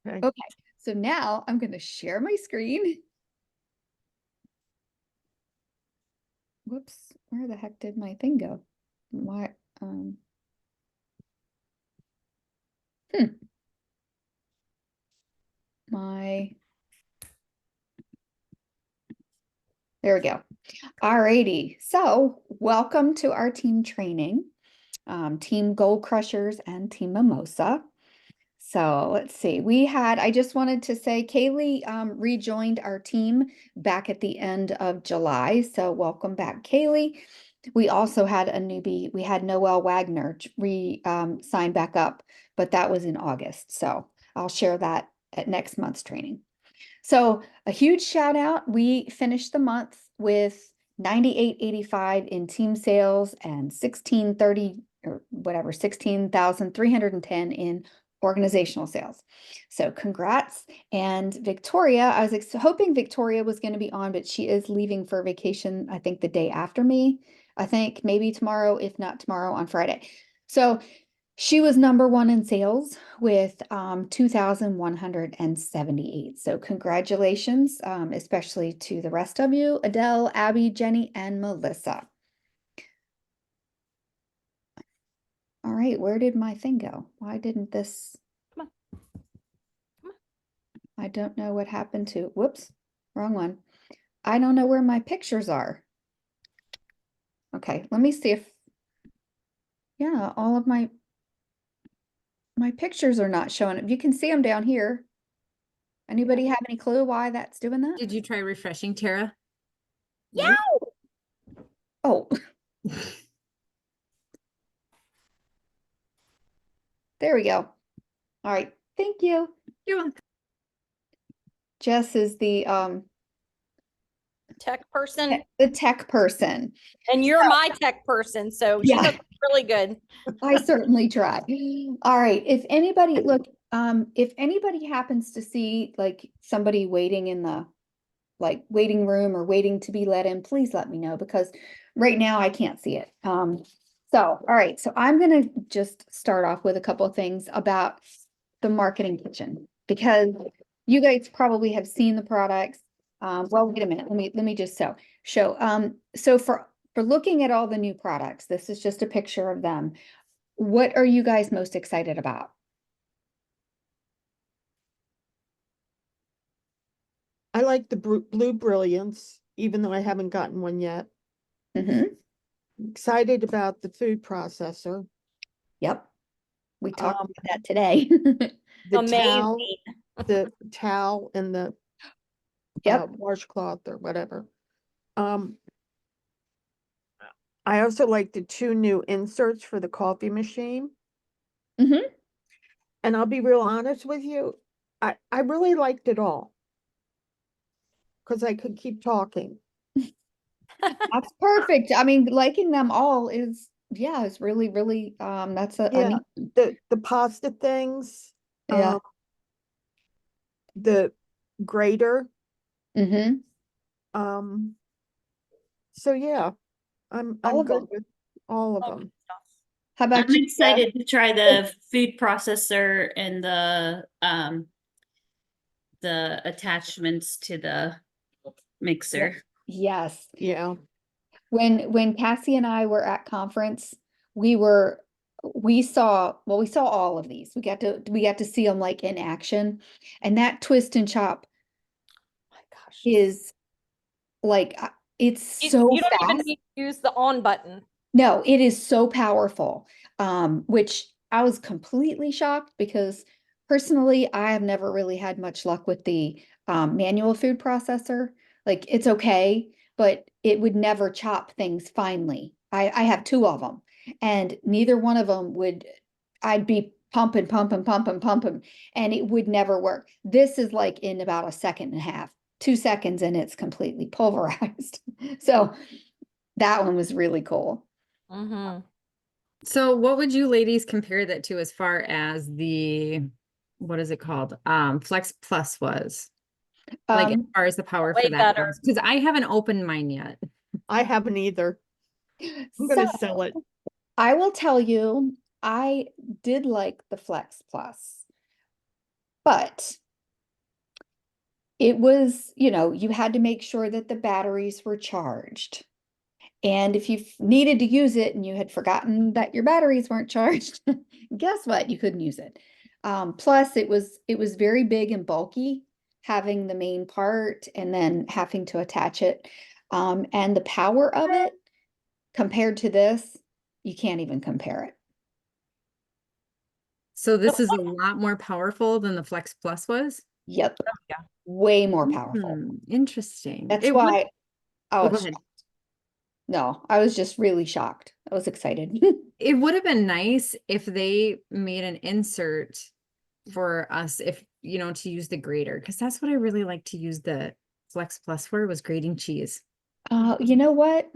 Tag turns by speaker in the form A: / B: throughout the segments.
A: Okay.
B: Okay, so now I'm going to share my screen. Whoops, where the heck did my thing go? Why, hmm, my, there we go. Alrighty, so welcome to our team training, Team Goal Crushers and Team Mimosa. So let's see, I just wanted to say Kaylee rejoined our team back at the end of July. So welcome back, Kaylee. We also had a newbie. We had Noelle Wagner sign back up, but that was in August. So I'll share that at next month's training. So a huge shout out. We finished the month with 98.85 in team sales and 1630 or whatever, 16,310 in organizational sales. So congrats. And Victoria, I was hoping Victoria was going to be on, but she is leaving for vacation, I think the day after me. I think maybe tomorrow, if not tomorrow on Friday. So she was number one in sales with 2,178. So congratulations, especially to the rest of you, Adele, Abby, Jenny, and Melissa. All right, where did my thing go? Why didn't this?
C: Come on. Come on.
B: I don't know what happened to, whoops, wrong one. I don't know where my pictures are. Okay, let me see if, yeah, all of my pictures are not showing up. You can see them down here. Anybody have any clue why that's doing that?
D: Did you try refreshing, Tara?
C: Yeah.
B: Oh, there we go. All right, thank you.
D: You're welcome.
B: Jess is the
C: Tech person.
B: tech person.
C: And you're my tech person. So she
B: Yeah.
C: looks really good.
B: I certainly try. All right. If anybody if anybody happens to see like somebody waiting in the waiting room or waiting to be let in, please let me know because right now I can't see it. All right. So I'm gonna just start off with a couple of things about the marketing kitchen because you guys probably have seen the products. Well, wait a minute. Let me just show. So for looking at all the new products, this is just a picture of them. What are you guys most excited about?
A: I like the Blue Brilliance, even though I haven't gotten one yet.
B: Mm-hmm.
A: Excited about the food processor.
B: Yep. We talked about that today.
A: The
C: Amazing.
A: towel and the
B: Yep.
A: washcloth or whatever. I also like the two new inserts for the coffee machine.
B: Mm-hmm.
A: And I'll be real honest with you, I really liked it all. Because I could keep talking.
B: That's perfect. I mean, liking them all is, yeah, it's really, really, that's a
A: Yeah,
B: neat.
A: the pasta things,
B: Yeah.
A: the grater.
B: Mm-hmm.
A: So yeah, I'm
B: All of
A: good
B: them.
A: with all of them.
B: How about
E: I'm
B: you, Steph?
E: excited to try the food processor and the attachments to the mixer.
B: Yes.
A: Yeah.
B: When Cassie and I were at conference, we saw all of these. We got to see them like in action. And that twist and chop
C: Oh my gosh.
B: is like it's so
C: you don't even
B: fast.
C: need to use the on button.
B: No, it is so powerful. Which I was completely shocked because personally, I have never really had much luck with the manual food processor. Like it's okay, but it would never chop things finely. I have two of them, and neither one of them would, I'd be pumping, pumping, pumping, pumping, and it would never work. This is like in about a second and a half, 2 seconds, and it's completely pulverized. So that one was really cool.
C: Mm-hmm.
D: So what would you ladies compare that to as far as the, what is it called? Flex Plus was? Like as far as the power
C: Way
D: for that
C: better.
D: goes? Because I haven't opened mine yet.
A: I haven't either. I'm gonna sell it.
B: I will tell you, I did like the Flex Plus. But it was, you know, you had to make sure that the batteries were charged. And if you needed to use it and you had forgotten that your batteries weren't charged, guess what? You couldn't use it. Plus it was very big and bulky, having the main part and then having to attach it. And the power of it compared to this, you can't even compare it.
D: So this is a lot more powerful than the Flex Plus was?
B: Yep.
C: yeah.
B: Way more powerful.
D: Interesting.
B: That's
D: It would-
B: why I
D: Oh, go
B: was
D: ahead.
B: shocked. No, I was just really shocked. I was excited.
D: It would have been nice if they made an insert for us if, you know, to use the grater, because that's what I really like to use the Flex Plus for, was grating cheese.
B: You know what?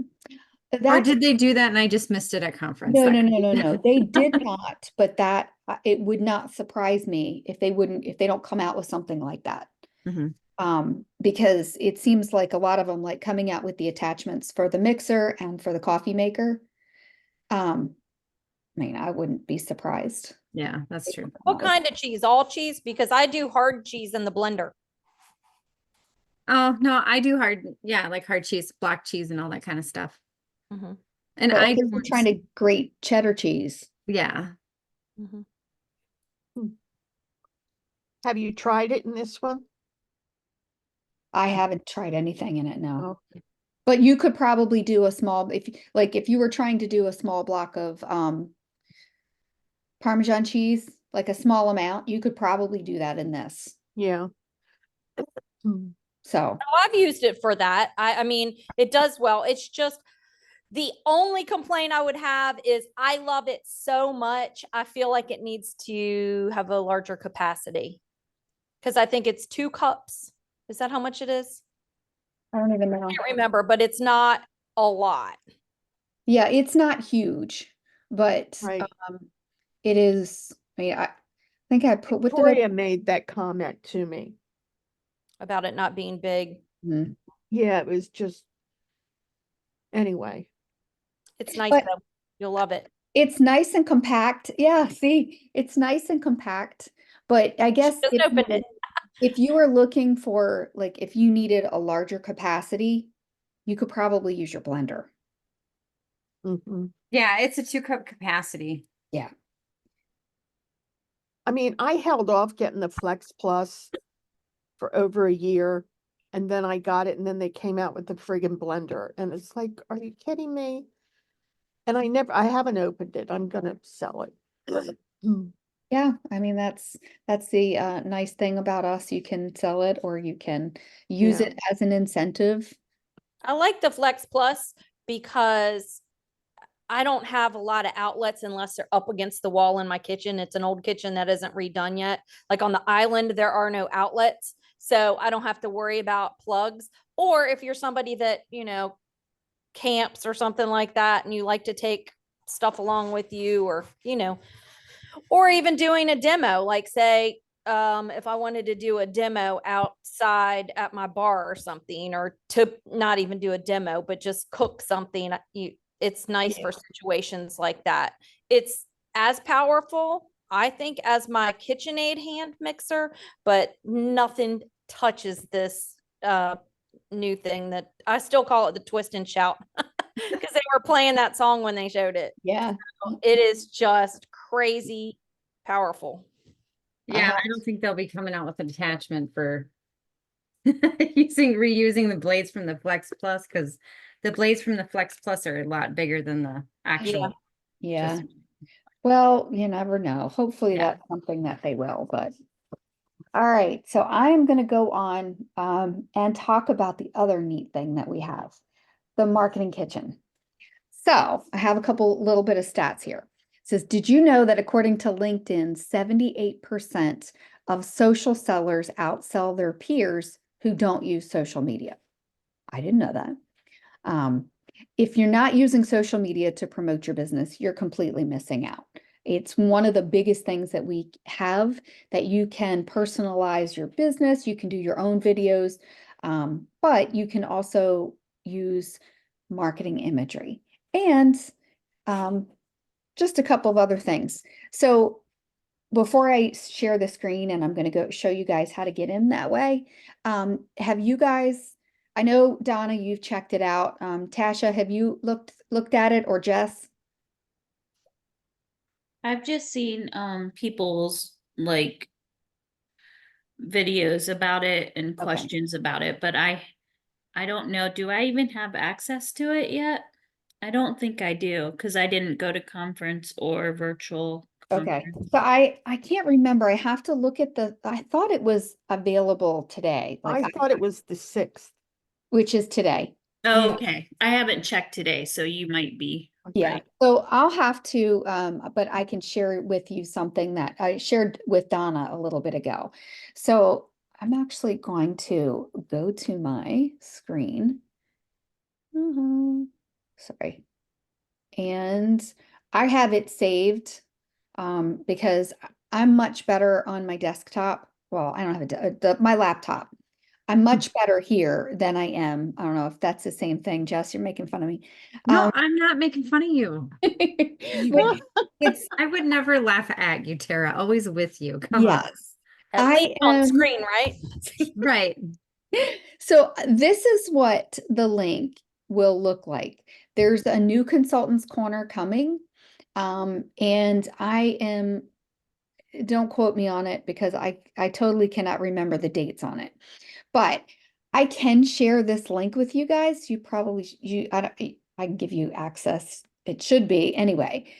D: Or
B: That's
D: did they do that and I just missed it at conference?
B: no,
D: That
B: no,
D: could
B: no, no,
D: be-
B: no. They did not, but that it would not surprise me if they don't come out with something like that.
D: Mhm.
B: Because it seems like a lot of them like coming out with the attachments for the mixer and for the coffee maker. I mean, I wouldn't be surprised.
D: Yeah, that's true.
C: What kind of cheese? All cheese? Because I do hard cheese in the blender.
D: Oh, no, I do hard, yeah, like hard cheese, block cheese and all that kind of stuff.
C: Mhm,
D: And
B: But
D: I
B: if you're trying to grate cheddar cheese.
D: yeah.
C: mhm.
A: Have you tried it in this one?
B: I haven't tried anything in it, no.
A: Oh,
B: But you could probably do a small, if you were trying to do a small block of Parmesan cheese, like a small amount, you could probably do that in this.
A: yeah.
B: So,
C: Oh, I've used it for that. I mean, it does well. It's just the only complaint I would have is I love it so much. I feel like it needs to have a larger capacity because I think it's 2 cups. Is that how much it is?
B: I don't even know.
C: I can't remember, but it's not a lot.
B: Yeah, it's not huge, but
A: Right.
B: it is, I mean, I think I put, what did I?
A: Victoria made that comment to me.
C: About it not being big.
B: Mhm.
A: Yeah, it was just, anyway.
C: It's nice
B: But-
C: though. You'll love it.
B: It's nice and compact. Yeah, see, it's nice and compact, but I guess
C: Just opened it.
B: if you were looking for, like, if you needed a larger capacity, you could probably use your blender.
A: Mhm.
D: Yeah, it's a 2-cup capacity.
A: I mean, I held off getting the Flex Plus for over a year, and then I got it, and then they came out with the friggin' blender, and it's like, are you kidding me? And I haven't opened it. I'm gonna sell it.
B: Yeah, I mean, that's the nice thing about us. You can sell it or you can use
A: Yeah.
B: it as an incentive.
C: I like the Flex Plus because I don't have a lot of outlets unless they're up against the wall in my kitchen. It's an old kitchen that isn't redone yet. Like on the island, there are no outlets. So I don't have to worry about plugs. Or if you're somebody that, you know, camps or something like that, and you like to take stuff along with you, or, you know, or even doing a demo, like say, if I wanted to do a demo outside at my bar or something, or to not even do a demo, but just cook something, it's nice for situations like that. It's as powerful, I think, as my KitchenAid hand mixer, but nothing touches this new thing that I still call it the twist and shout because they were playing that song when they showed it.
B: Yeah.
C: It is just crazy powerful.
D: Yeah, I don't think they'll be coming out with an attachment for reusing the blades from the Flex Plus, because the blades from the Flex Plus are a lot bigger than the actual.
B: Yeah.
D: just-
B: Well, you never know. Hopefully
D: Yeah.
B: that's something that they will, but. All right, so I'm gonna go on and talk about the other neat thing that we have, the marketing kitchen. So I have a little bit of stats here. It says, did you know that according to LinkedIn, 78% of social sellers outsell their peers who don't use social media? I didn't know that. If you're not using social media to promote your business, you're completely missing out. It's one of the biggest things that we have, that you can personalize your business. You can do your own videos, but you can also use marketing imagery and just a couple of other things. So before I share the screen and I'm going to go show you guys how to get in that way, have you guys, I know Donna, you've checked it out. Tasha, have you looked at it, or Jess?
E: I've just seen people's like videos about it and questions about it, but I don't know. Do I even have access to it yet? I don't think I do because I didn't go to conference or virtual
B: Okay,
E: conference.
B: so I can't remember. I have to look at I thought it was available today, like
A: I thought it was the 6th.
B: which is today.
E: Oh, okay. I haven't checked today, so you might be
B: Yeah,
E: right.
B: so I'll have to, but I can share with you something that I shared with Donna a little bit ago. So I'm actually going to go to my screen. Sorry. And I have it saved because I'm much better on my desktop. Well, I don't have my laptop. I'm much better here than I am. I don't know if that's the same thing. Jess, you're making fun of me.
D: No, I'm not making fun of you.
B: But it's
D: I would never laugh at you, Tara. Always with you. Come on.
B: yes.
C: At
B: I
C: least on
B: am
C: screen, right?
D: Right.
B: so this is what the link will look like. There's a new consultants corner coming. And don't quote me on it because I totally cannot remember the dates on it. But I can share this link with you guys. You probably I can give you access. It should be anyway.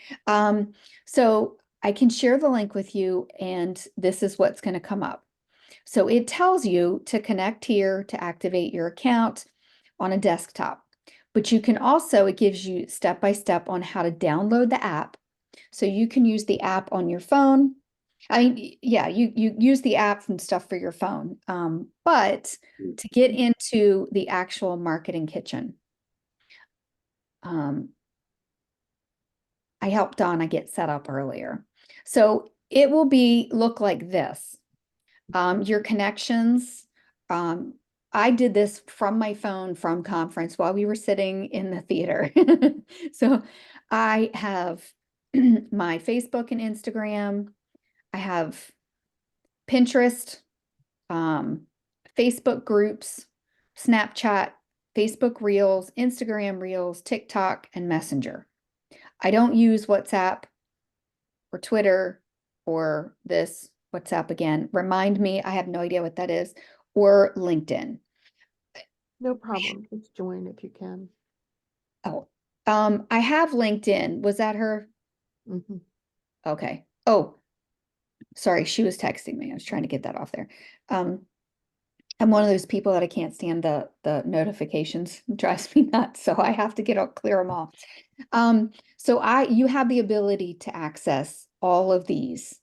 B: So I can share the link with you, and this is what's going to come up. So it tells you to connect here to activate your account on a desktop. But you can also, it gives you step by step on how to download the app. So you can use the app on your phone. I mean, yeah, you use the app and stuff for your phone. But to get into the actual marketing kitchen, I helped Donna get set up earlier. So it will look like this. Your connections. I did this from my phone from conference while we were sitting in the theater. So I have my Facebook and Instagram. I have Pinterest, Facebook groups, Snapchat, Facebook Reels, Instagram Reels, TikTok, and Messenger. I don't use WhatsApp or Twitter or this WhatsApp again. Remind me, I have no idea what that is, or LinkedIn.
A: No problem. Just join if you can.
B: Oh, I have LinkedIn. Was that her?
A: Mhm.
B: Okay. Oh, sorry. She was texting me. I was trying to get that off there. I'm one of those people that I can't stand the notifications. It drives me nuts. So I have to clear them all. So you have the ability to access all of these.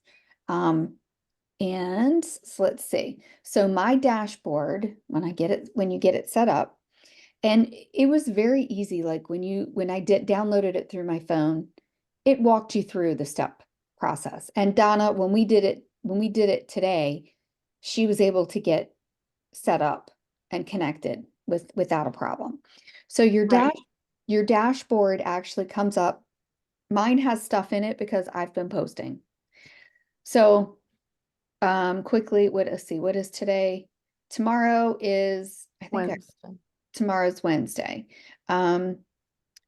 B: And so let's see. So my dashboard, when you get it set up, and it was very easy. Like when I downloaded it through my phone, it walked you through the step process. And Donna, when we did it today, she was able to get set up and connected without a problem. So
A: Right.
B: your dashboard actually comes up. Mine has stuff in it because I've been posting. So quickly, let's see, what is today? Tomorrow is,
A: Wednesday.
B: tomorrow's Wednesday.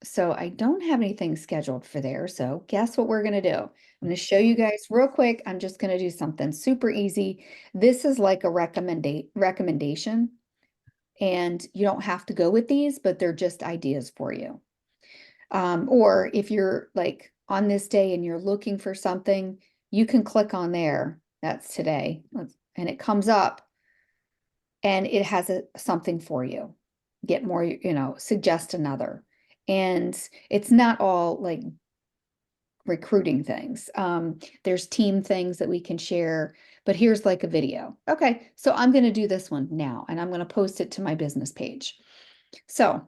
B: So I don't have anything scheduled for there. So guess what we're going to do? I'm going to show you guys real quick. I'm just going to do something super easy. This is like a recommendation, and you don't have to go with these, but they're just ideas for you. Or if you're like on this day and you're looking for something, you can click on there. That's today. And it comes up and it has something for you. Get more, suggest another. And it's not all like recruiting things. There's team things that we can share, but here's like a video. Okay, so I'm going to do this one now, and I'm going to post it to my business page. So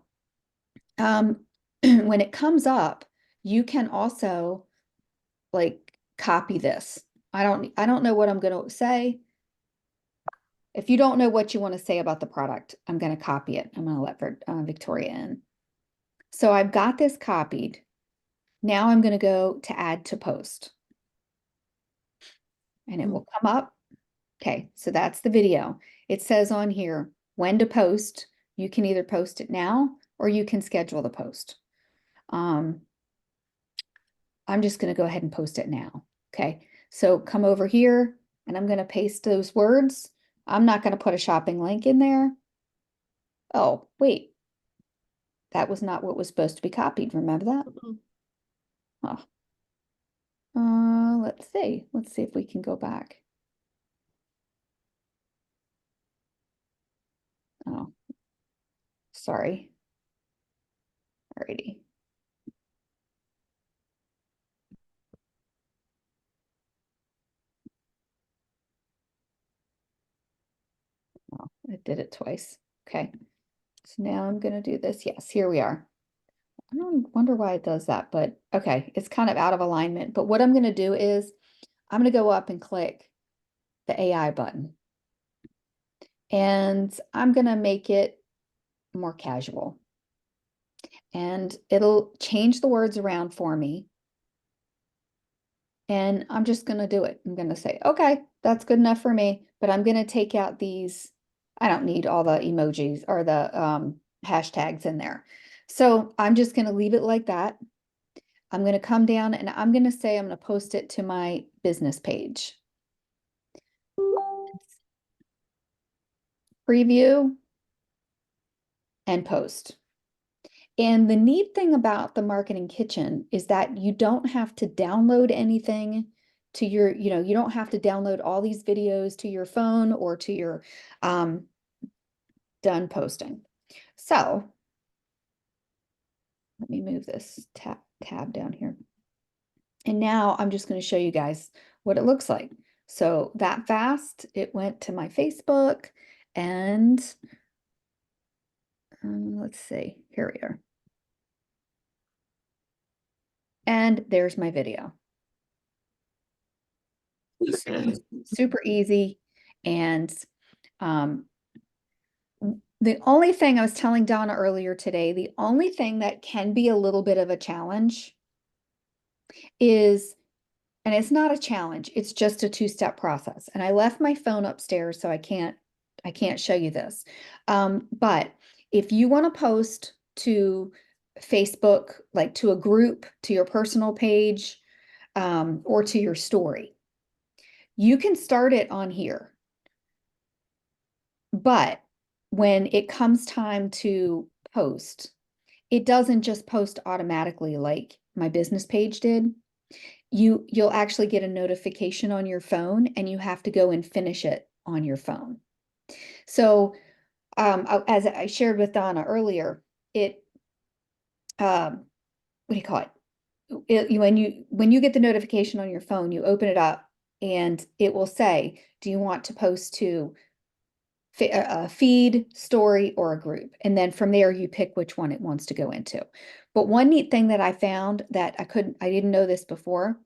B: when it comes up, you can also like copy this. I don't know what I'm going to say. If you don't know what you want to say about the product, I'm going to copy it. I'm going to let Victoria in. So I've got this copied. Now I'm going to go to add to post. and it will come up. Okay, so that's the video. It says on here when to post. You can either post it now or you can schedule the post. I'm just going to go ahead and post it now. Okay, so come over here and I'm going to paste those words. I'm not going to put a shopping link in there. Oh, wait. That was not what was supposed to be copied. Remember that?
A: Mhm.
B: Oh. Let's see. Let's see if we can go back. Oh, sorry. Alrighty. Oh, it did it twice. Okay. So now I'm going to do this. Yes, here we are. I don't wonder why it does that, but okay, it's kind of out of alignment. But what I'm going to do is I'm going to go up and click the AI button. And I'm going to make it more casual. And it'll change the words around for me. And I'm just going to do it. I'm going to say, okay, that's good enough for me. But I'm going to take out these. I don't need all the emojis or the hashtags in there. So I'm just going to leave it like that. I'm going to come down and I'm going to say I'm going to post it to my business page. Preview and post. And the neat thing about the Marketing Kitchen is that you don't have to download anything to your, you don't have to download all these videos to your phone or to your done posting. So let me move this tab down here. And now I'm just going to show you guys what it looks like. So that fast, it went to my Facebook and let's see, here we are. And there's my video. Super easy. And the only thing I was telling Donna earlier today, the only thing that can be a little bit of a challenge is, and it's not a challenge, it's just a two-step process. And I left my phone upstairs, so I can't show you this. But if you want to post to Facebook, like to a group, to your personal page, or to your story, you can start it on here. But when it comes time to post, it doesn't just post automatically like my business page did. You'll actually get a notification on your phone and you have to go and finish it on your phone. So as I shared with Donna earlier, what do you call it? When you get the notification on your phone, you open it up and it will say, do you want to post to a feed, story, or a group? And then from there, you pick which one it wants to go into. But one neat thing that I found that I didn't know this before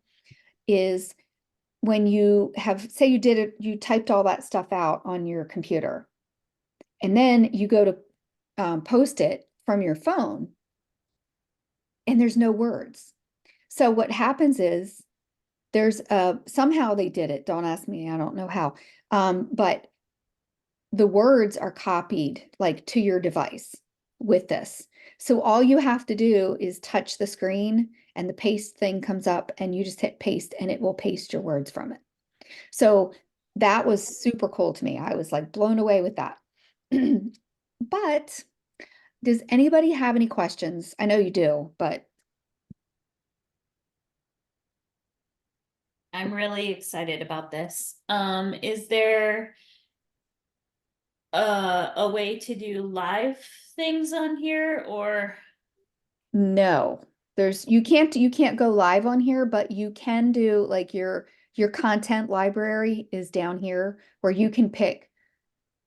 B: is when you have, say you typed all that stuff out on your computer, and then you go to post it from your phone, and there's no words. So what happens is there's somehow they did it. Don't ask me. I don't know how. But the words are copied like to your device with this. So all you have to do is touch the screen and the paste thing comes up and you just hit paste and it will paste your words from it. So that was super cool to me. I was like blown away with that. But does anybody have any questions? I know you do, but
E: I'm really excited about this. Is there a way to do live things on here, or
B: no, you can't go live on here, but you can do like your content library is down here where you can pick.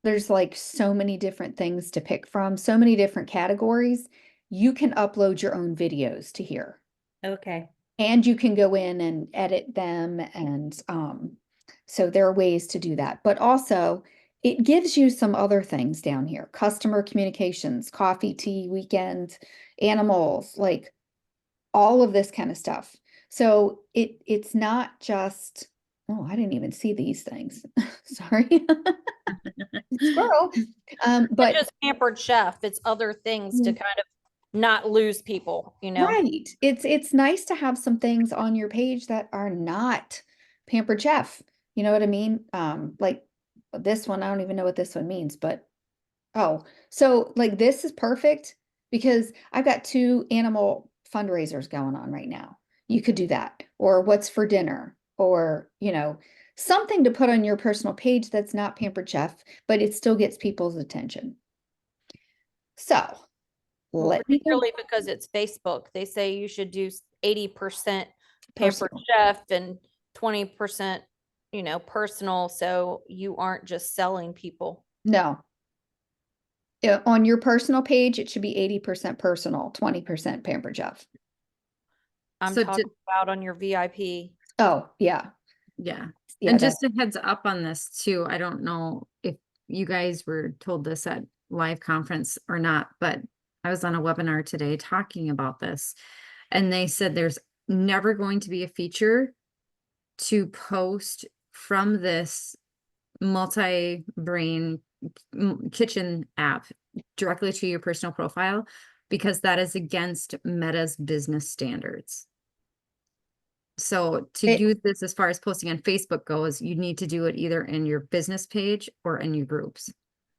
B: There's like so many different things to pick from, so many different categories. You can upload your own videos to here.
E: okay?
B: And you can go in and edit them. And so there are ways to do that. But also, it gives you some other things down here: customer communications, coffee, tea, weekend, animals, like all of this kind of stuff. So it's not just, Oh, I didn't even see these things. Sorry. Squirrel.
C: But
B: But
C: just Pampered Chef, it's other things to
B: Mm.
C: kind of not lose people, you know?
B: right. It's nice to have some things on your page that are not Pampered Chef. You know what I mean? Like this one, I don't even know what this one means, but oh, so like this is perfect because I've got 2 animal fundraisers going on right now. You could do that, or what's for dinner, or something to put on your personal page that's not Pampered Chef, but it still gets people's attention. So
C: Well,
B: let me go
C: particularly because it's Facebook, they say you should do 80% Pampered
B: personal.
C: Chef and 20%, personal, so you aren't just selling people.
B: No. Yeah, on your personal page, it should be 80% personal, 20% Pampered Chef.
C: I'm
D: So
C: talking about on your VIP.
B: Oh, yeah.
D: Yeah.
B: Yeah,
D: And
B: that's
D: just a heads up on this too. I don't know if you guys were told this at live conference or not, but I was on a webinar today talking about this. And they said there's never going to be a feature to post from this multi-brain kitchen app directly to your personal profile, because that is against Meta's business standards. So to
B: It-
D: use this as far as posting on Facebook goes, you need to do it either in your business page or in your groups.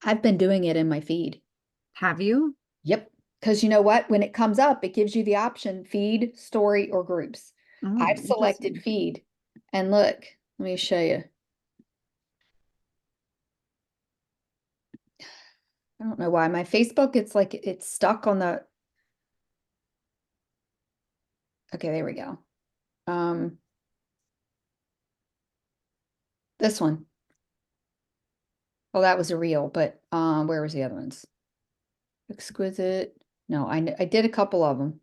B: I've been doing it in my feed.
D: Have you?
B: Yep. Because you know what? When it comes up, it gives you the option feed, story, or groups.
D: Oh,
B: I've selected
D: interesting.
B: feed. And look, let me show you. I don't know why. My Facebook, it's like it's stuck on the. Okay, there we go. This one. Oh, that was a reel, but where was the other ones? Exquisite. No, I did a couple of them.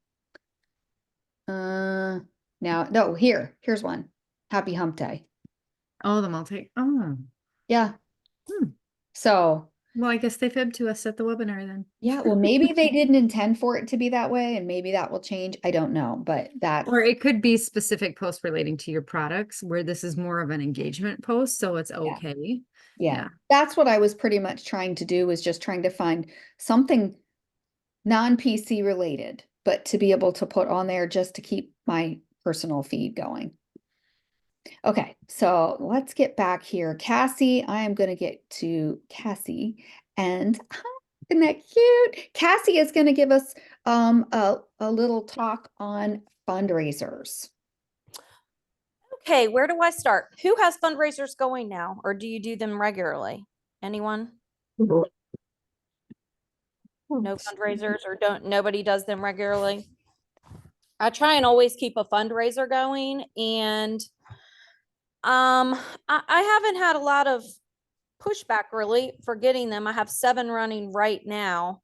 B: Now, no, here's one. Happy Hump Day.
D: Oh, the multi. Oh,
B: Yeah.
D: Hmm.
B: So,
D: well, I guess they fibbed to us at the webinar then.
B: yeah, well, maybe they didn't intend for it to be that way, and maybe that will change. I don't know, but that's
D: Or it could be specific posts relating to your products where this is more of an engagement post, so it's okay.
B: yeah, that's what I was pretty much trying to do, was just trying to find something non-PC related, but to be able to put on there just to keep my personal feed going. Okay, so let's get back here. Cassie, I am going to get to Cassie, and isn't that cute? Cassie is going to give us a little talk on fundraisers.
C: Okay, where do I start? Who has fundraisers going now, or do you do them regularly? Anyone? No fundraisers, or nobody does them regularly? I try and always keep a fundraiser going, and I haven't had a lot of pushback really for getting them. I have 7 running right now.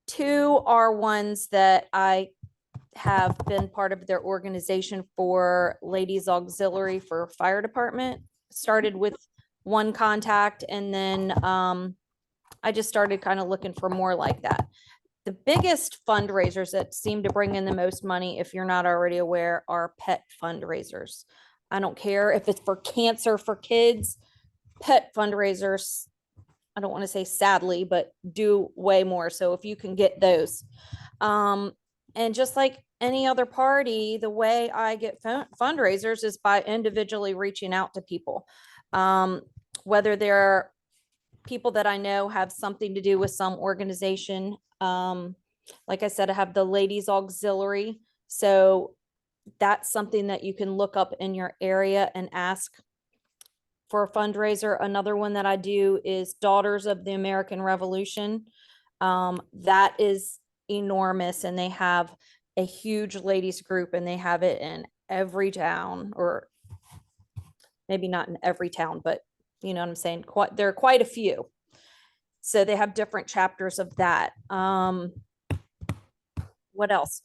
C: 2 are ones that I have been part of their organization for, Ladies Auxiliary for Fire Department. Started with 1 contact, and then I just started kind of looking for more like that. The biggest fundraisers that seem to bring in the most money, if you're not already aware, are pet fundraisers. I don't care if it's for cancer for kids, pet fundraisers, I don't want to say sadly, but do way more. So if you can get those, and just like any other party, the way I get fundraisers is by individually reaching out to people. Whether they're people that I know have something to do with some organization. Like I said, I have the Ladies Auxiliary. So that's something that you can look up in your area and ask for a fundraiser. Another one that I do is Daughters of the American Revolution. That is enormous, and they have a huge ladies group, and they have it in every town, or maybe not in every town, but you know what I'm saying? There are quite a few. So they have different chapters of that. What else?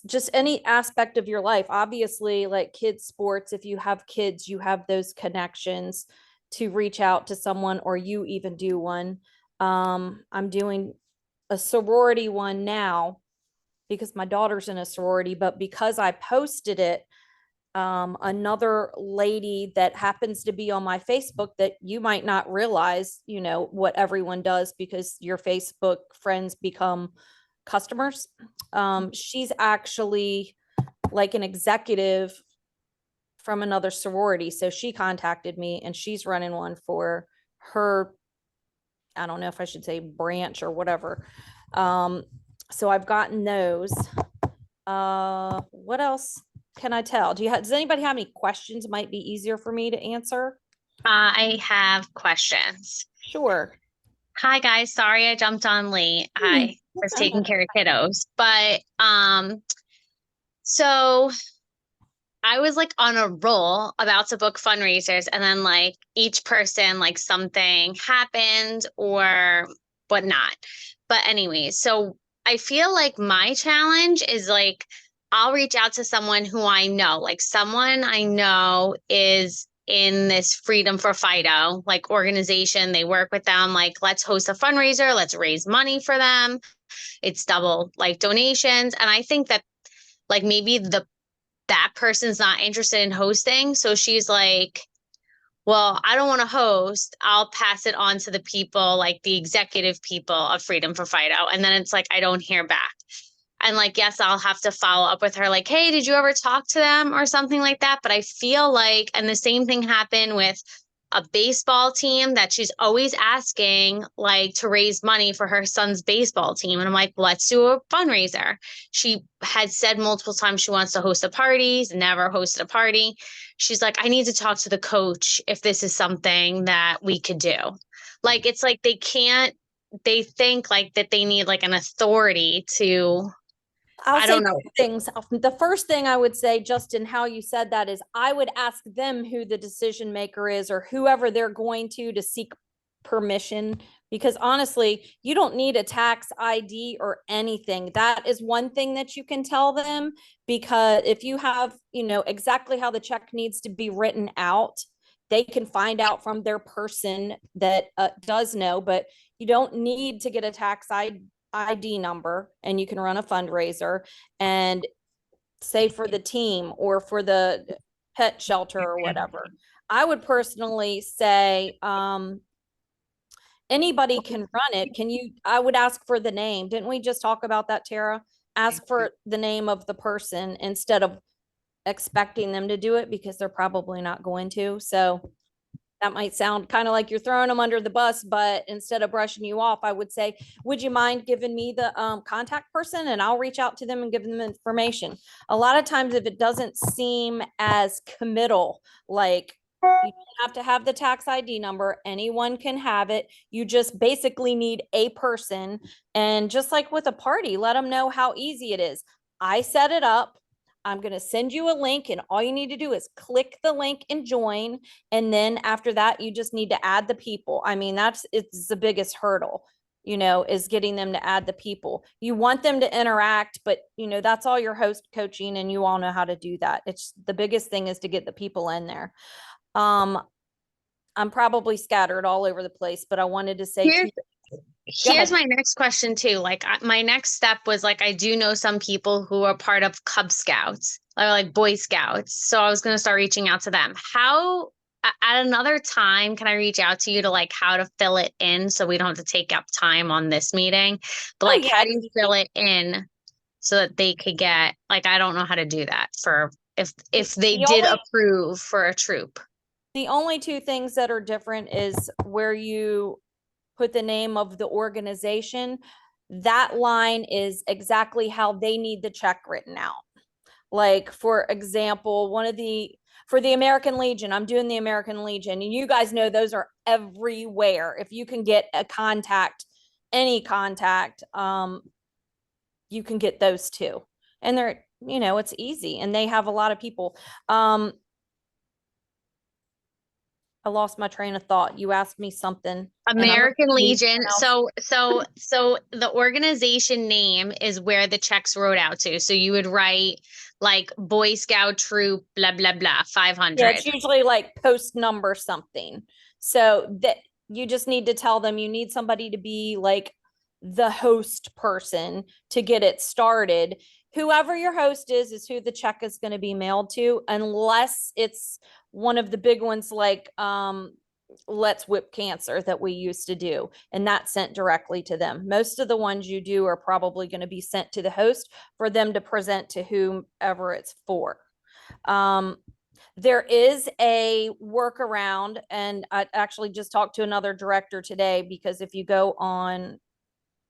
C: Just any aspect of your life. Obviously, like kids sports, if you have kids, you have those connections to reach out to someone, or you even do one. I'm doing a sorority one now because my daughter's in a sorority, but because I posted it, another lady that happens to be on my Facebook that you might not realize, you know, what everyone does because your Facebook friends become customers. She's actually like an executive from another sorority. So she contacted me and she's running one for her, I don't know if I should say branch or whatever. So I've gotten those. What else can I tell? Does anybody have any questions? Might be easier for me to answer.
F: I have questions.
C: Sure.
F: Hi guys, sorry I jumped on late. I was taking care of kiddos, but so I was like on a roll about to book fundraisers and then like each person like something happened or whatnot. But anyway, so I feel like my challenge is like I'll reach out to someone who I know, like someone I know is in this Freedom for Fido like organization. They work with them, like let's host a fundraiser, let's raise money for them. It's double like donations. And I think that like maybe that person's not interested in hosting. So she's like, well, I don't want to host. I'll pass it on to the people, like the executive people of Freedom for Fido. And then it's like, I don't hear back. And like, yes, I'll have to follow up with her like, hey, did you ever talk to them or something like that? But I feel like, and the same thing happened with a baseball team that she's always asking like to raise money for her son's baseball team. And I'm like, let's do a fundraiser. She had said multiple times she wants to host a party, never hosted a party. She's like, I need to talk to the coach if this is something that we could do. Like, it's like they think like that they need like an authority to,
C: I
F: I don't
C: say
F: know.
C: two things. The first thing I would say, Justin, how you said that is I would ask them who the decision maker is or whoever they're going to seek permission. Because honestly, you don't need a tax ID or anything. That is one thing that you can tell them, because if you have, you know, exactly how the check needs to be written out, they can find out from their person that does know, but you don't need to get a tax ID number, and you can run a fundraiser and say for the team or for the pet shelter or whatever. I would personally say anybody can run it. I would ask for the name. Didn't we just talk about that, Tara? Ask for the name of the person instead of expecting them to do it, because they're probably not going to. So that might sound kind of like you're throwing them under the bus, but instead of brushing you off, I would say, would you mind giving me the contact person and I'll reach out to them and give them information. A lot of times if it doesn't seem as committal, like you don't have to have the tax ID number, anyone can have it. You just basically need a person. And just like with a party, let them know how easy it is. I set it up. I'm going to send you a link, and all you need to do is click the link and join. And then after that, you just need to add the people. I mean, it's the biggest hurdle, you know, is getting them to add the people. You want them to interact, but you know, that's all your host coaching, and you all know how to do that. It's the biggest thing is to get the people in there. I'm probably scattered all over the place, but I wanted to say
F: Here's my next question too. Like my next step was like, I do know some people who are part of Cub Scouts or like Boy Scouts. So I was going to start reaching out to them. How at another time can I reach out to you to like how to fill it in so we don't have to take up time on this meeting? But like,
C: yeah,
F: how do you fill it in so that they could get like, I don't know how to do that for if they did approve for a troop.
C: The only two things that are different is where you put the name of the organization. That line is exactly how they need the check written out. Like, for example, for the American Legion, I'm doing the American Legion, and you guys know those are everywhere. If you can get a contact, any contact, you can get those too. And they're, you know, it's easy, and they have a lot of people. I lost my train of thought. You asked me something.
F: American Legion. So the organization name is where the checks wrote out to. So you would write like Boy Scout troop, blah, blah, blah, 500.
C: Yeah, it's usually like post number something. So that you just need to tell them you need somebody to be like the host person to get it started. whoever your host is who the check is going to be mailed to, unless it's one of the big ones like Let's Whip Cancer that we used to do, and that's sent directly to them. Most of the ones you do are probably going to be sent to the host for them to present to whomever it's for. There is a workaround, and I actually just talked to another director today, because if you go on,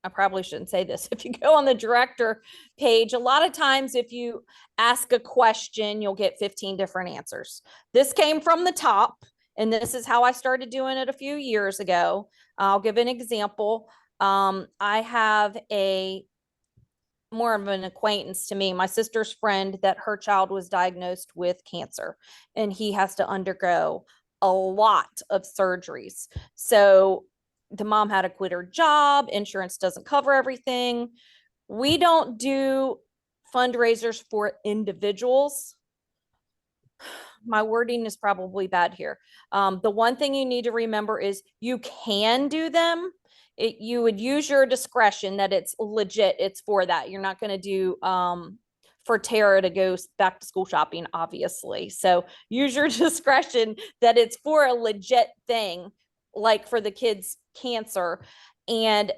C: I probably shouldn't say this, if you go on the director page, a lot of times if you ask a question, you'll get 15 different answers. This came from the top, and this is how I started doing it a few years ago. I'll give an example. I have more of an acquaintance to me, my sister's friend, that her child was diagnosed with cancer, and he has to undergo a lot of surgeries. So the mom had to quit her job. Insurance doesn't cover everything. We don't do fundraisers for individuals. My wording is probably bad here. The one thing you need to remember is you can do them. You would use your discretion that it's legit. It's for that. You're not going to do for Tara to go back to school shopping, obviously. So use your discretion that it's for a legit thing, like for the kids' cancer. And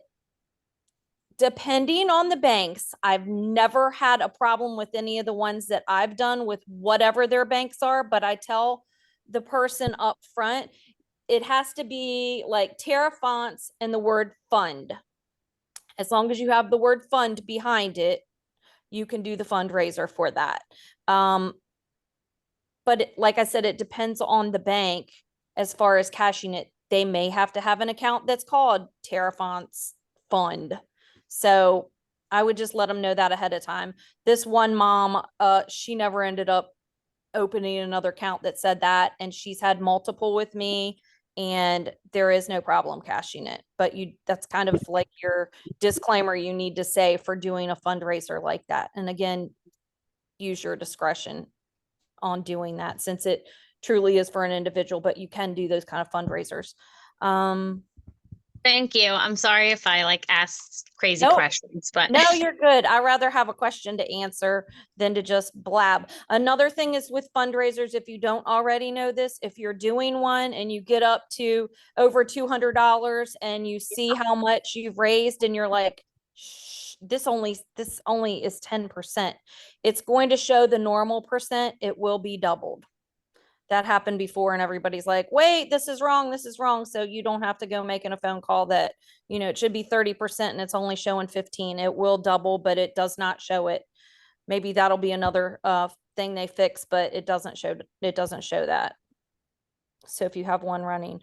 C: depending on the banks, I've never had a problem with any of the ones that I've done with whatever their banks are, but I tell the person up front, it has to be like Tara fonts and the word fund. As long as you have the word fund behind it, you can do the fundraiser for that. But like I said, it depends on the bank as far as cashing it. They may have to have an account that's called Tara Fonts Fund. So I would just let them know that ahead of time. This one mom, she never ended up opening another account that said that, and she's had multiple with me, and there is no problem cashing it. But that's kind of like your disclaimer you need to say for doing a fundraiser like that. And again, use your discretion on doing that, since it truly is for an individual, but you can do those kind of fundraisers.
F: Thank you. I'm sorry if I like asked crazy
C: Nope.
F: questions, but
C: No, you're good. I rather have a question to answer than to just blab. Another thing is with fundraisers, if you don't already know this, if you're doing one and you get up to over $200 and you see how much you've raised and you're like, shh, this only is 10%. It's going to show the normal percent. It will be doubled. That happened before, and everybody's like, wait, this is wrong. This is wrong. So you don't have to go making a phone call that, it should be 30% and it's only showing 15. It will double, but it does not show it. Maybe that'll be another thing they fix, but it doesn't show that. So if you have one running,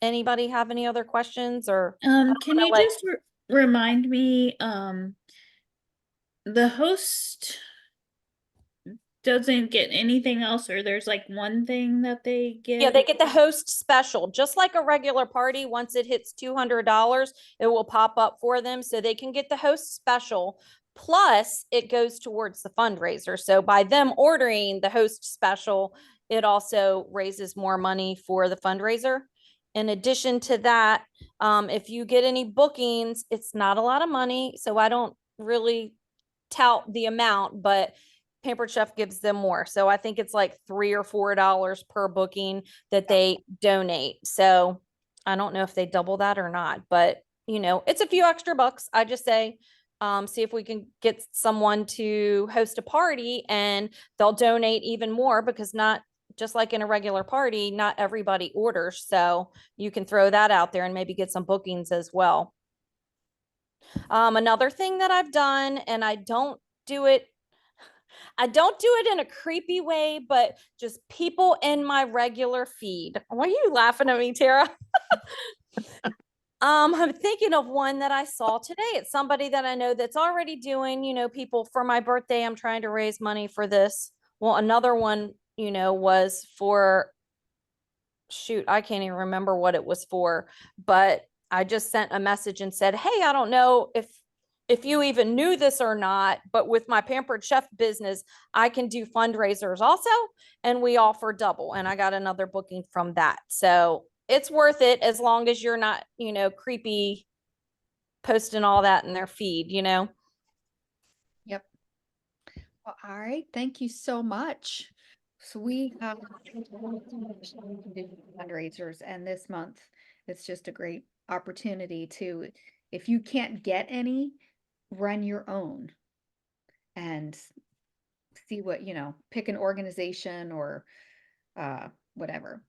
C: anybody have any other questions or
E: Can you
C: like-
E: just remind me, the host doesn't get anything else, or there's like one thing that they get?
C: Yeah, they get the host special, just like a regular party. Once it hits $200, it will pop up for them, so they can get the host special. Plus, it goes towards the fundraiser. So by them ordering the host special, it also raises more money for the fundraiser. In addition to that, if you get any bookings, it's not a lot of money, so I don't really tout the amount, but Pampered Chef gives them more. So I think it's like $3 or $4 per booking that they donate. So I don't know if they double that or not, but it's a few extra bucks. I just say, see if we can get someone to host a party and they'll donate even more, because not just like in a regular party, not everybody orders. So you can throw that out there and maybe get some bookings as well. Another thing that I've done, and I don't do it in a creepy way, but just people in my regular feed. Why are you laughing at me, Tara? I'm thinking of one that I saw today. It's somebody that I know that's already doing, people for my birthday, I'm trying to raise money for this. Well, another one, was for, shoot, I can't even remember what it was for, but I just sent a message and said, hey, I don't know if you even knew this or not, but with my Pampered Chef business, I can do fundraisers also, and we offer double. And I got another booking from that. So it's worth it as long as you're not, creepy posting all that in their feed,
B: Well, all right, thank you so much. So we have fundraisers, and this month it's just a great opportunity to, if you can't get any, run your own and see what, pick an organization or whatever.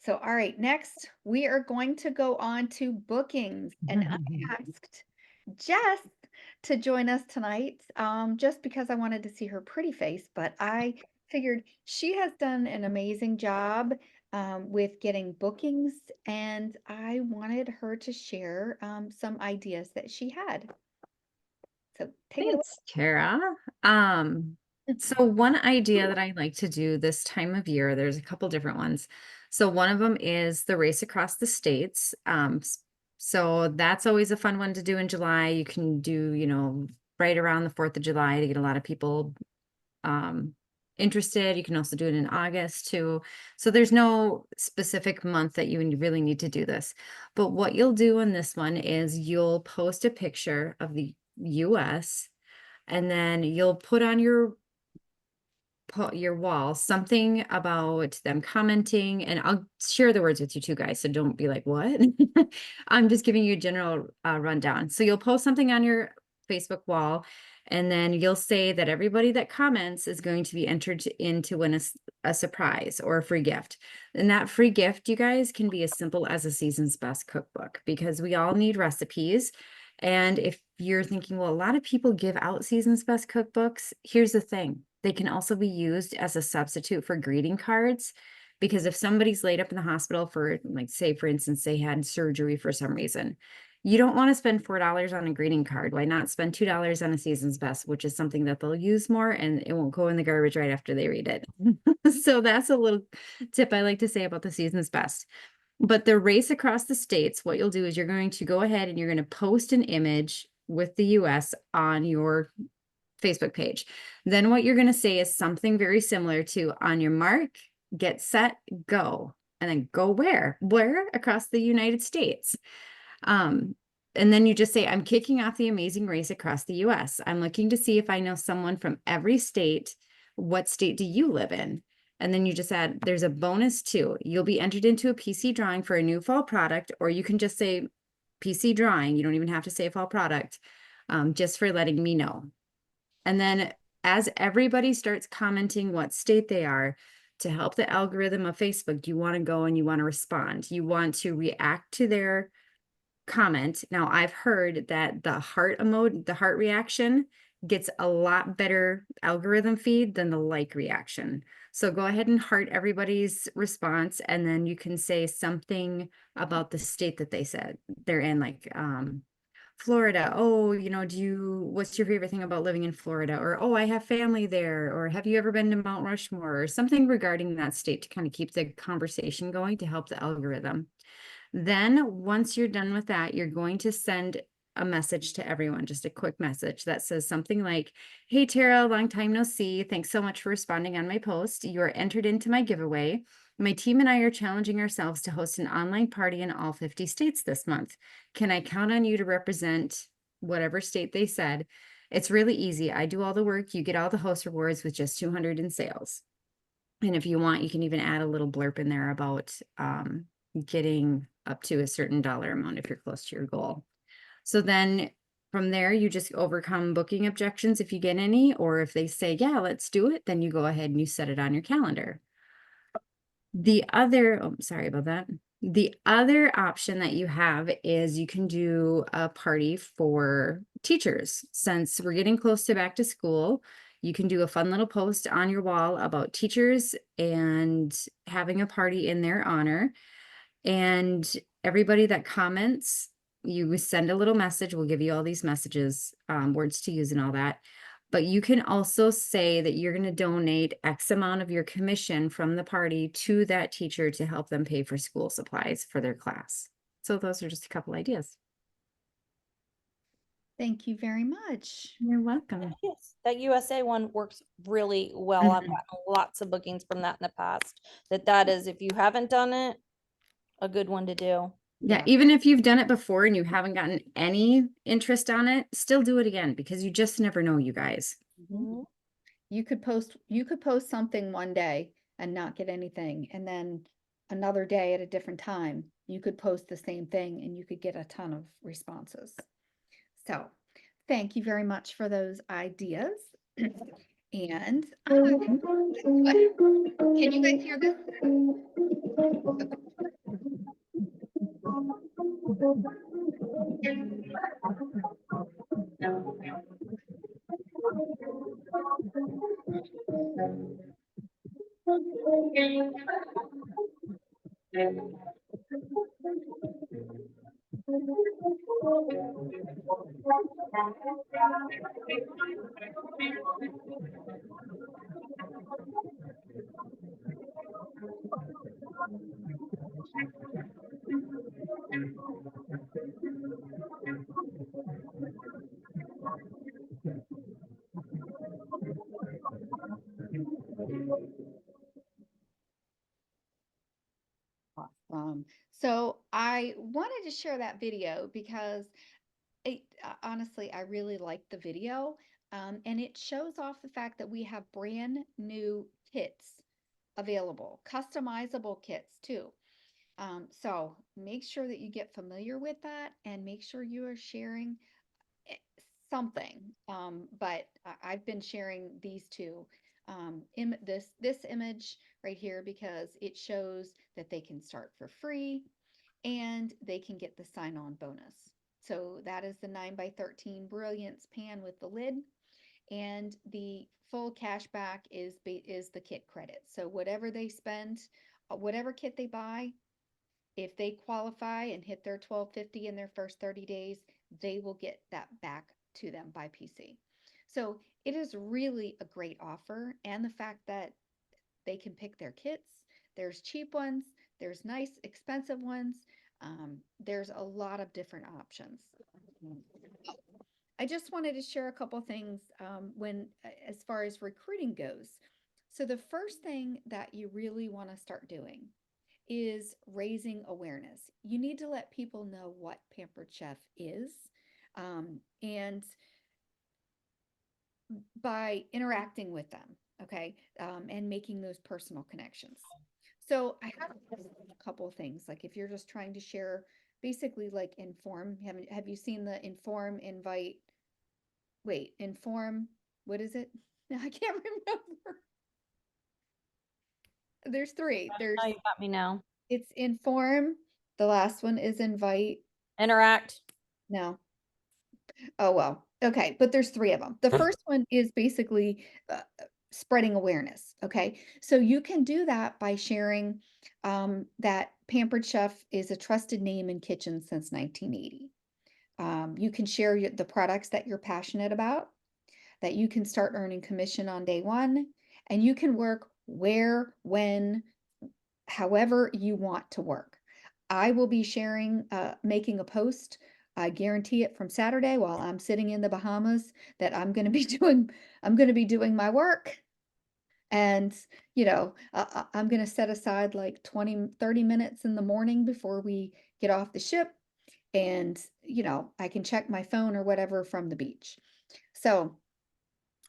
B: So, all right, next we are going to go on to bookings, and I asked Jess to join us tonight, just because I wanted to see her pretty face, but I figured she has done an amazing job with getting bookings, and I wanted her to share some ideas that she had. So take it away.
D: Thanks, Tara. So one idea that I like to do this time of year, there's a couple different ones. So one of them is the race across the states. So that's always a fun one to do in July. You can do, right around the 4th of July to get a lot of people interested. You can also do it in August too. So there's no specific month that you really need to do this. But what you'll do on this one is you'll post a picture of the US, and then you'll put on your wall something about them commenting, and I'll share the words with you too, guys, so don't be like, what? I'm just giving you a general rundown. So you'll post something on your Facebook wall, and then you'll say that everybody that comments is going to be entered in to win a surprise or a free gift. And that free gift, you guys, can be as simple as a Season's Best cookbook, because we all need recipes. And if you're thinking, well, a lot of people give out Season's Best cookbooks, here's the thing. They can also be used as a substitute for greeting cards, because if somebody's laid up in the hospital for, like, say, for instance, they had surgery for some reason, you don't want to spend $4 on a greeting card. Why not spend $2 on a Season's Best, which is something that they'll use more and it won't go in the garbage right after they read it. So that's a little tip I like to say about the Season's Best. But the race across the states, what you'll do is you're going to go ahead and you're going to post an image with the US on your Facebook page. Then what you're going to say is something very similar to, on your mark, get set, go. And then go where? Where? Across the United States. And then you just say, I'm kicking off the amazing race across the US. I'm looking to see if I know someone from every state. What state do you live in? And then you just add, there's a bonus too. You'll be entered into a PC drawing for a new fall product, or you can just say PC drawing. You don't even have to say fall product, just for letting me know. And then as everybody starts commenting what state they are, to help the algorithm of Facebook, you want to go and you want to respond. You want to react to their comment. Now, I've heard that the heart emoji, the heart reaction, gets a lot better algorithm feed than the like reaction. So go ahead and heart everybody's response, and then you can say something about the state that they said they're in, like Florida. Oh, what's your favorite thing about living in Florida? Or, oh, I have family there. Or, have you ever been to Mount Rushmore? Or something regarding that state to kind of keep the conversation going to help the algorithm. Then once you're done with that, you're going to send a message to everyone, just a quick message that says something like, hey, Tara, long time no see. Thanks so much for responding on my post. You are entered into my giveaway. My team and I are challenging ourselves to host an online party in all 50 states this month. Can I count on you to represent whatever state they said? It's really easy. I do all the work. You get all the host rewards with just $200 in sales. And if you want, you can even add a little blurb in there about getting up to a certain dollar amount if you're close to your goal. So then from there, you just overcome booking objections if you get any, or if they say, yeah, let's do it, then you go ahead and you set it on your calendar. The other option that you have is you can do a party for teachers. Since we're getting close to back to school, you can do a fun little post on your wall about teachers and having a party in their honor. And everybody that comments, you send a little message. We'll give you all these messages, words to use and all that. But you can also say that you're going to donate X amount of your commission from the party to that teacher to help them pay for school supplies for their class. So those are just a couple ideas.
B: Thank you very much.
D: You're welcome.
C: Yes, that USA one works really well. I've
D: Mhm.
C: gotten lots of bookings from that in the past. That is, if you haven't done it, a good one to do.
D: Yeah, even if you've done it before and you haven't gotten any interest on it, still do it again, because you just never know, you guys.
C: Mhm.
B: you could post something one day and not get anything, and then another day at a different time, you could post the same thing and you could get a ton of responses. So thank you very much for those ideas. And can you guys hear this? Awesome. So I wanted to share that video because honestly, I really liked the video. And it shows off the fact that we have brand new kits available, customizable kits too. So make sure that you get familiar with that and make sure you are sharing something. But I've been sharing these two, this image right here, because it shows that they can start for free and they can get the sign-on bonus. So that is the 9x13 Brilliance pan with the lid, and the full cash back is the kit credit. So whatever they spend, whatever kit they buy, if they qualify and hit their $12.50 in their first 30 days, they will get that back to them by PC. So it is really a great offer, and the fact that they can pick their kits. There's cheap ones, there's nice expensive ones. There's a lot of different options. I just wanted to share a couple things as far as recruiting goes. So the first thing that you really want to start doing is raising awareness. You need to let people know what Pampered Chef is, and by interacting with them, okay, and making those personal connections. So I have a couple of things, like if you're just trying to share, basically like inform. Have you seen the inform, invite? Wait, inform. What is it? I can't remember. There's three. There's
C: Oh, you got me now.
B: It's inform. The last one is invite.
C: Interact.
B: No. Oh, well. Okay. But there's three of them. The first one is basically spreading awareness. Okay. So you can do that by sharing that Pampered Chef is a trusted name in kitchens since 1980. You can share the products that you're passionate about, that you can start earning commission on day one, and you can work where, when, however you want to work. I will be sharing, making a post, I guarantee it, from Saturday while I'm sitting in the Bahamas, that I'm going to be doing my work. And, I'm going to set aside like 20-30 minutes in the morning before we get off the ship. And, I can check my phone or whatever from the beach. So,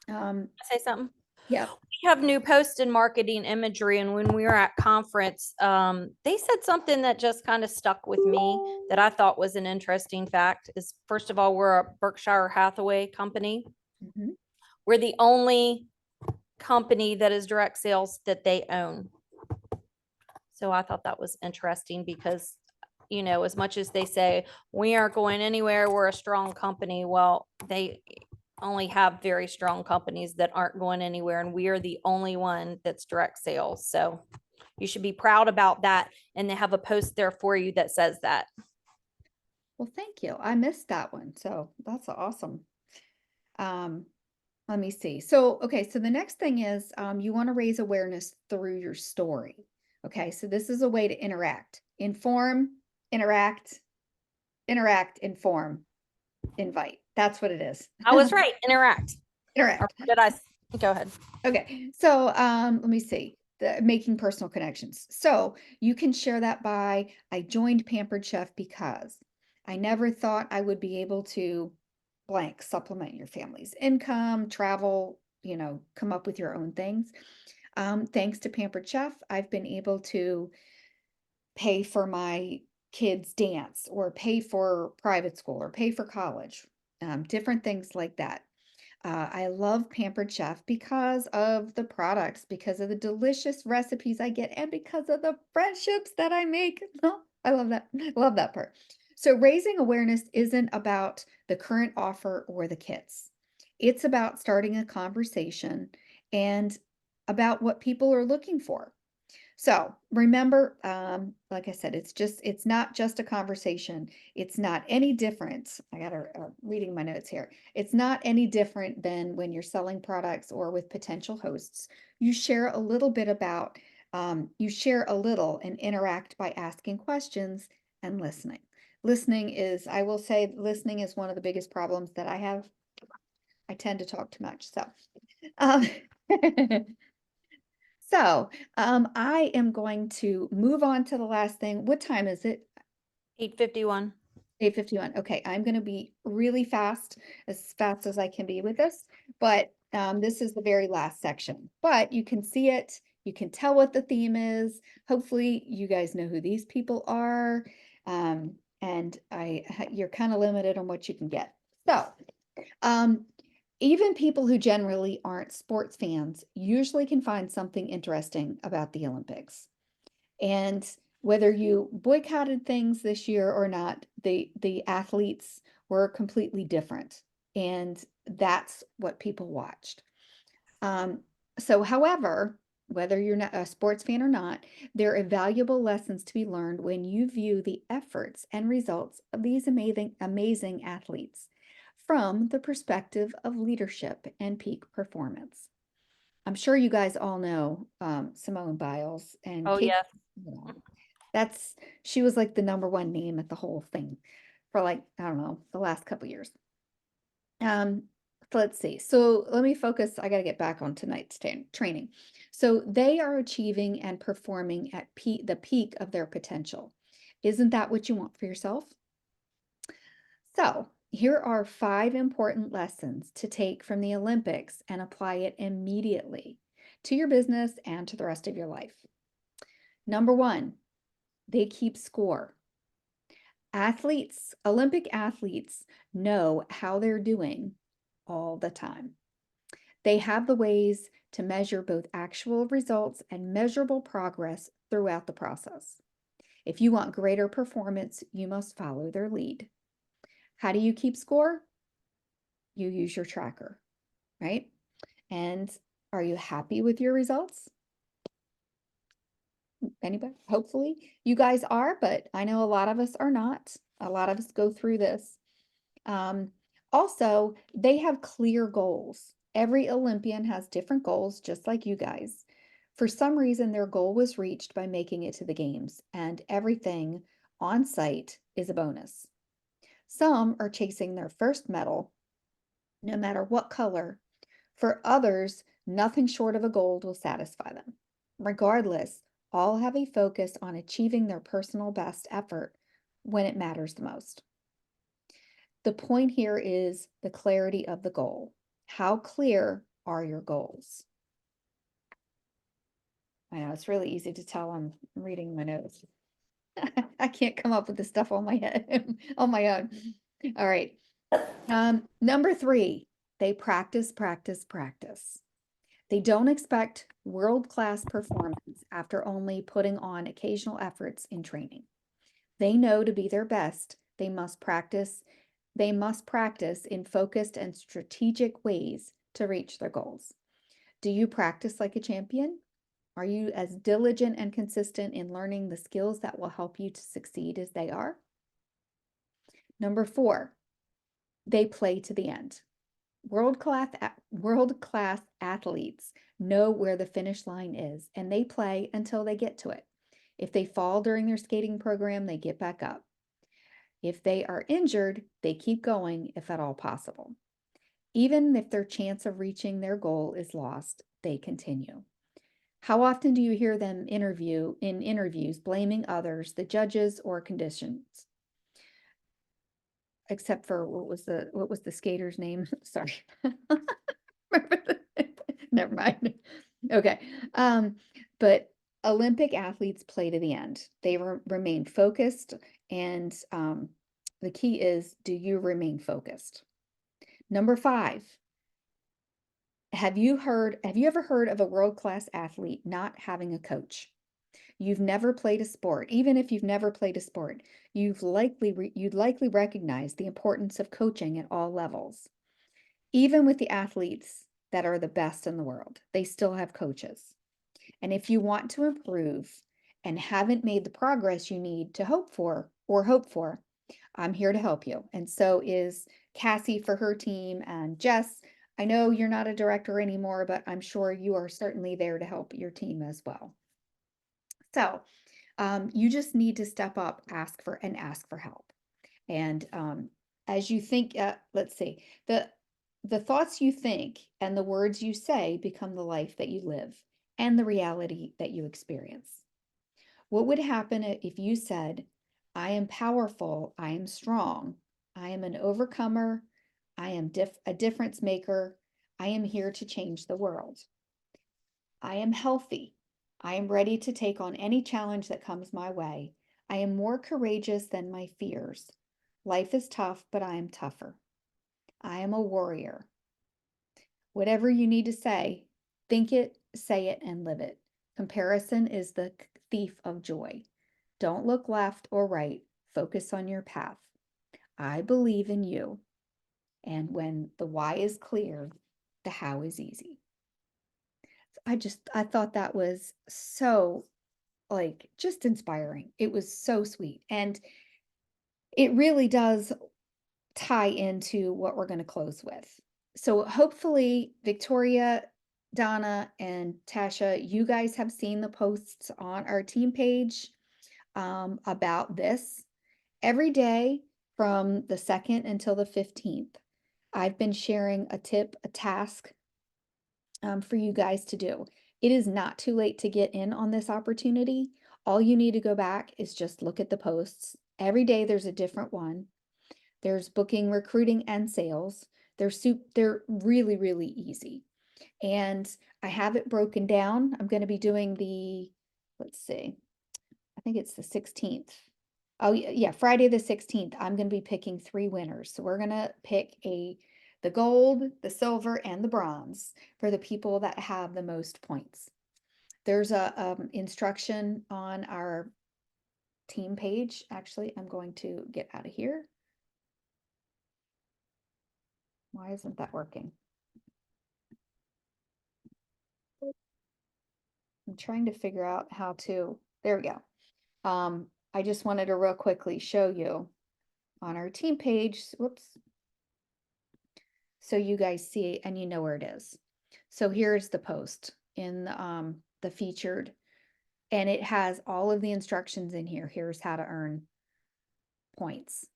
C: Say something.
B: yeah.
C: We have new post and marketing imagery, and when we were at conference, they said something that just kind of stuck with me that I thought was an interesting fact. Is, first of all, we're a Berkshire Hathaway company.
B: Mhm.
C: We're the only company that is direct sales that they own. So I thought that was interesting because, as much as they say we aren't going anywhere, we're a strong company. Well, they only have very strong companies that aren't going anywhere, and we are the only one that's direct sales. So you should be proud about that, and they have a post there for you that says that.
B: Well, thank you. I missed that one. So that's awesome. Let me see. So, okay. So the next thing is, you want to raise awareness through your story. Okay. So this is a way to interact, inform, interact, inform, invite. That's what it is.
C: I was right. Interact.
B: Interact.
C: Or did I? Go ahead.
B: Okay. So, let me see. Making personal connections. So you can share that by, I joined Pampered Chef because I never thought I would be able to blank supplement your family's income, travel, come up with your own things. Thanks to Pampered Chef, I've been able to pay for my kids' dance or pay for private school or pay for college, different things like that. I love Pampered Chef because of the products, because of the delicious recipes I get, and because of the friendships that I make. I love that. I love that part. So raising awareness isn't about the current offer or the kits. It's about starting a conversation and about what people are looking for. So remember, like I said, it's not just a conversation. It's not any different. I got to reading my notes here. It's not any different than when you're selling products or with potential hosts. You share a little bit about, you share a little and interact by asking questions and listening. I will say, listening is one of the biggest problems that I have. I tend to talk too much. So, um, I am going to move on to the last thing. What time is it?
C: 8:51.
B: 8:51. Okay, I'm going to be really fast as I can be with this, but this is the very last section. But you can see it, you can tell what the theme is. Hopefully you guys know who these people are. And you're kind of limited on what you can get. So, even people who generally aren't sports fans usually can find something interesting about the Olympics. And whether you boycotted things this year or not, the athletes were completely different. And that's what people watched. However, whether you're not a sports fan or not, there are valuable lessons to be learned when you view the efforts and results of these amazing athletes from the perspective of leadership and peak performance. I'm sure you guys all know Simone Biles and
C: Oh,
B: Kate.
C: yeah.
B: She was like the number one name at the whole thing for like, I don't know, the last couple years. Let's see. So let me focus. I got to get back on tonight's training. So they are achieving and performing at the peak of their potential. Isn't that what you want for yourself? So here are 5 important lessons to take from the Olympics and apply it immediately to your business and to the rest of your life. Number 1, they keep score. Olympic athletes know how they're doing all the time. They have the ways to measure both actual results and measurable progress throughout the process. If you want greater performance, you must follow their lead. How do you keep score? You use your tracker, right? And are you happy with your results? Anybody? Hopefully you guys are, but I know a lot of us are not. A lot of us go through this. Also, they have clear goals. Every Olympian has different goals, just like you guys. For some reason, their goal was reached by making it to the games, and everything on site is a bonus. Some are chasing their first medal, no matter what color. For others, nothing short of a gold will satisfy them. Regardless, all have a focus on achieving their personal best effort when it matters the most. The point here is the clarity of the goal. How clear are your goals? I know it's really easy to tell I'm reading my notes. I can't come up with this stuff on my head on my own. All right. Number 3, they practice. They don't expect world-class performance after only putting on occasional efforts in training. They know to be their best, they must practice in focused and strategic ways to reach their goals. Do you practice like a champion? Are you as diligent and consistent in learning the skills that will help you to succeed as they are? Number 4, they play to the end. World-class athletes know where the finish line is, and they play until they get to it. If they fall during their skating program, they get back up. If they are injured, they keep going if at all possible. Even if their chance of reaching their goal is lost, they continue. How often do you hear them in interviews blaming others, the judges, or conditions? Except for what was the skater's name? Sorry. Never mind. Okay. But Olympic athletes play to the end. They remain focused, and the key is, do you remain focused? Number 5, have you ever heard of a world-class athlete not having a coach? You've never played a sport. Even if you've never played a sport, you'd likely recognize the importance of coaching at all levels. Even with the athletes that are the best in the world, they still have coaches. And if you want to improve and haven't made the progress you need to hope for, I'm here to help you. And so is Cassie for her team, and Jess. I know you're not a director anymore, but I'm sure you are certainly there to help your team as well. So you just need to step up, ask for help. And as you think, let's see, the thoughts you think and the words you say become the life that you live and the reality that you experience. What would happen if you said, I am powerful, I am strong, I am an overcomer, I am a difference maker, I am here to change the world. I am healthy, I am ready to take on any challenge that comes my way. I am more courageous than my fears. Life is tough, but I am tougher. I am a warrior. Whatever you need to say, think it, say it, and live it. Comparison is the thief of joy. Don't look left or right. Focus on your path. I believe in you. And when the why is clear, the how is easy. I thought that was so, like, just inspiring. It was so sweet. And it really does tie into what we're going to close with. So hopefully, Victoria, Donna, and Tasha, you guys have seen the posts on our team page about this. Every day from the 2nd until the 15th, I've been sharing a tip, a task for you guys to do. It is not too late to get in on this opportunity. All you need to go back is just look at the posts. Every day there's a different one. There's booking, recruiting, and sales. They're really, really easy. And I have it broken down. I'm going to be doing let's see, I think it's the 16th. Oh yeah, Friday the 16th. I'm going to be picking 3 winners. So we're going to pick the gold, the silver, and the bronze for the people that have the most points. There's a instruction on our team page. Actually, I'm going to get out of here. Why isn't that working? I'm trying to figure out how to, there we go. I just wanted to real quickly show you on our team page, whoops. So you guys see and you know where it is. So here's the post in the featured, and it has all of the instructions in here. Here's how to earn points.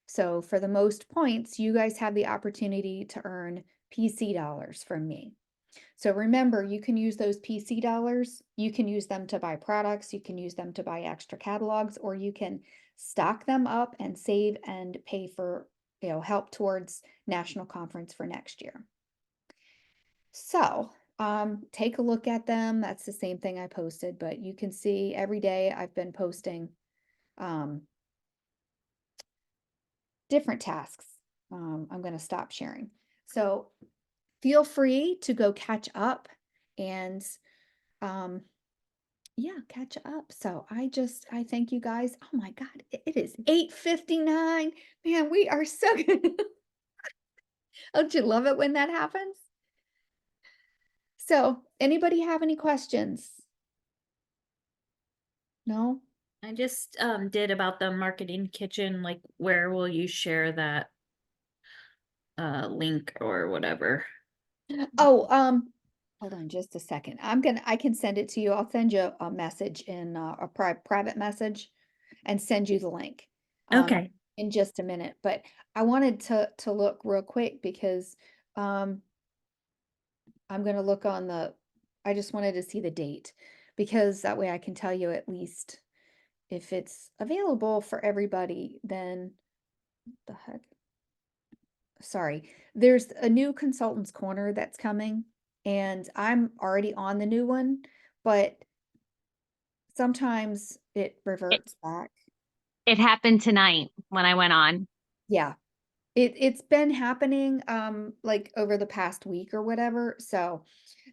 B: So for the most points, you guys have the opportunity to earn PC dollars from me. So remember, you can use those PC dollars. You can use them to buy products. You can use them to buy extra catalogs, or you can stock them up and save and pay for, help towards national conference for next year. So take a look at them. That's the same thing I posted, but you can see every day I've been posting different tasks. I'm going to stop sharing. So feel free to go catch up and yeah, catch up. So I thank you guys. Oh my God, it is 8:59. Man, we are so good. Don't you love it when that happens? So anybody have any questions? No?
E: I just did about the marketing kitchen, like where will you share that link or whatever?
B: Oh, hold on just a second. I can send it to you. I'll send you a message in a private message and send you the link.
E: Okay.
B: In just a minute, but I wanted to look real quick because I'm going to look on I just wanted to see the date, because that way I can tell you at least if it's available for everybody. Then the heck, sorry, there's a new consultants corner that's coming, and I'm already on the new one, but sometimes it reverts back.
F: It happened tonight when I went on.
B: Yeah. It's been happening like over the past week or whatever. So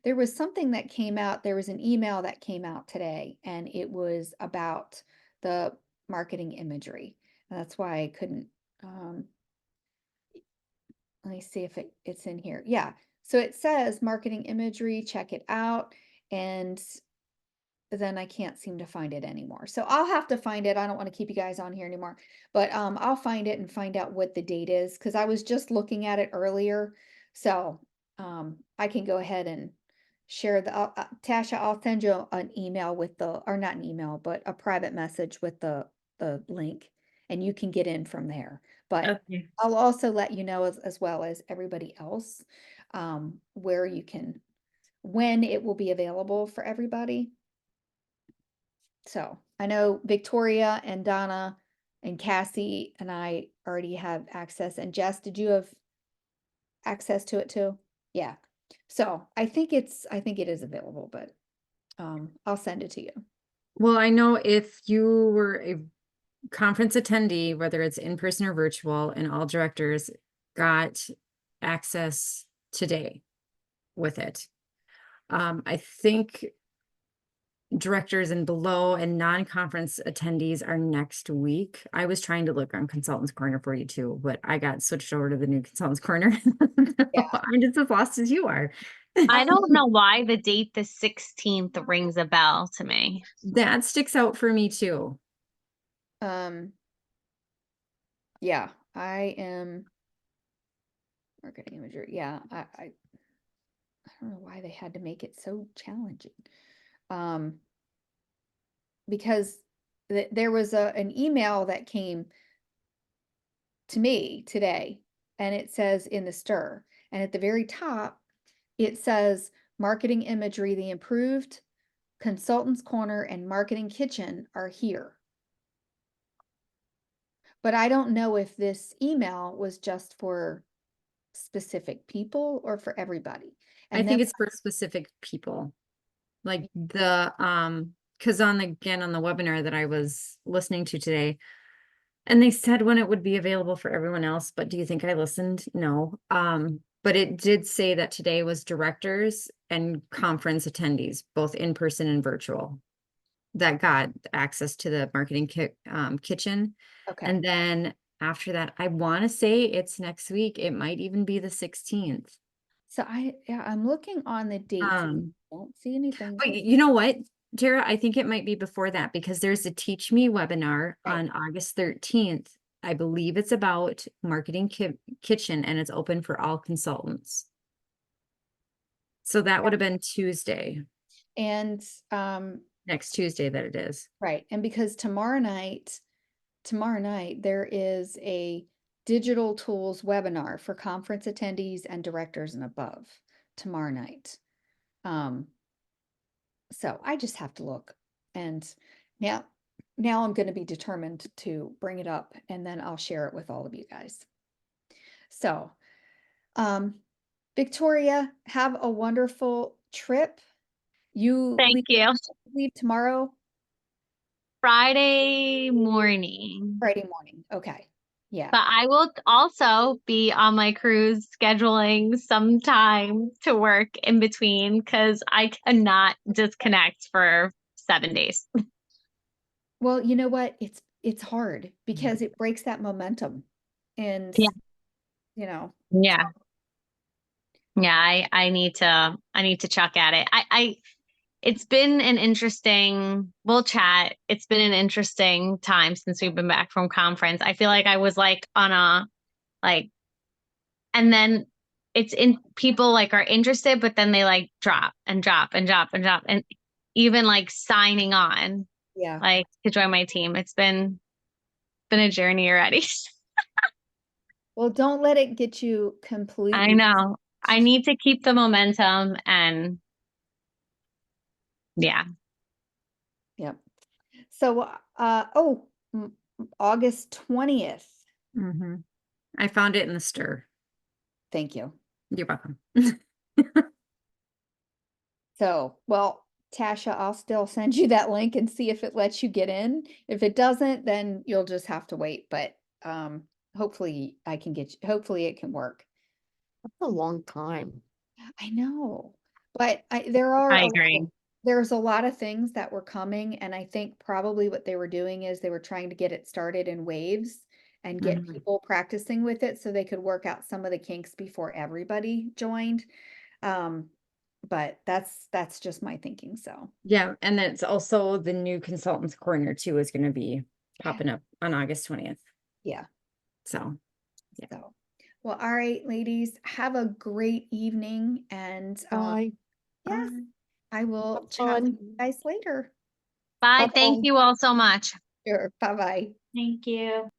B: there was something that came out, there was an email that came out today, and it was about the marketing imagery. And that's why I couldn't let me see if it's in here. Yeah. So it says marketing imagery, check it out. And then I can't seem to find it anymore. So I'll have to find it. I don't want to keep you guys on here anymore, but I'll find it and find out what the date is, because I was just looking at it earlier. So I can go ahead and share the Tasha, I'll send you an email with the, or not an email, but a private message with the link, and you can get in from there. But
E: Okay.
B: I'll also let you know as well as everybody else where you can, when it will be available for everybody. So I know Victoria and Donna and Cassie and I already have access. And Jess, did you have access to it too? Yeah. So I think it is available, but I'll send it to you.
D: Well, I know if you were a conference attendee, whether it's in person or virtual, and all directors got access today with it. I think directors and below and non-conference attendees are next week. I was trying to look on Consultants Corner for you too, but I got switched over to the new Consultants Corner.
B: Yeah.
D: I'm just as lost as you are.
F: I don't know why the date the 16th rings a bell to me.
D: That sticks out for me too.
B: Yeah, I am marketing imagery. Yeah, I don't know why they had to make it so challenging. Because there was an email that came to me today, and it says in the STIR, and at the very top, it says marketing imagery, the improved Consultants Corner and Marketing Kitchen are here. But I don't know if this email was just for specific people or for everybody.
D: I
B: And
D: think
B: then,
D: it's for specific people. Like the, cause on the webinar that I was listening to today, and they said when it would be available for everyone else, but do you think I listened? No. But it did say that today was directors and conference attendees, both in person and virtual, that got access to the marketing kitchen.
B: okay.
D: And then after that, I want to say it's next week. It might even be the 16th.
B: So I'm looking on the dates. And I don't see anything.
D: But you know what, Tara, I think it might be before that, because there's a Teach Me webinar
B: Right.
D: on August 13th. I believe it's about marketing kitchen, and it's open for all consultants. So that would have been Tuesday,
B: And
D: next Tuesday that it is.
B: right. And because tomorrow night there is a digital tools webinar for conference attendees and directors and above tomorrow night. So I just have to look, and now I'm going to be determined to bring it up, and then I'll share it with all of you guys. So, Victoria, have a wonderful trip. You
F: Thank you.
B: leave tomorrow,
F: Friday morning.
B: Friday morning. Okay. Yeah.
F: But I will also be on my cruise scheduling some time to work in between because I cannot disconnect for 7 days.
B: Well, you know what? It's hard because it breaks that momentum, and
F: Yeah.
B: you know.
F: Yeah. Yeah, I need to chuck at it. It's been an interesting, we'll chat. It's been an interesting time since we've been back from conference. I feel like I was like on a and then it's in people like are interested, but then they like drop and drop and drop and drop. And even like signing on
B: Yeah.
F: like to join my team. It's been a journey already.
B: Well, don't let it get you completely.
F: I know. I need to keep the momentum and yeah.
B: Yep. So, August 20th.
D: I found it in the STIR.
B: Thank you.
D: You're welcome.
B: So, well, Tasha, I'll still send you that link and see if it lets you get in. If it doesn't, then you'll just have to wait, but hopefully I can get you, hopefully it can work.
A: That's a long time.
B: I know, but there are
F: I
B: a lot
F: agree.
B: there's a lot of things that were coming, and I think probably what they were doing is they were trying to get it started in waves and get
D: Mhm.
B: people practicing with it so they could work out some of the kinks before everybody joined. But that's just my thinking. So
D: Yeah, and it's also the new consultants corner too is gonna be popping up on August 20th.
B: yeah.
D: So, yeah.
B: So, well, all right, ladies, have a great evening, and
A: Bye.
B: yes, I will
A: Have
B: chat with
A: fun.
B: you guys later.
F: Bye.
A: Bye-bye.
F: Thank you all so much.
B: Sure, bye-bye.
E: Thank you.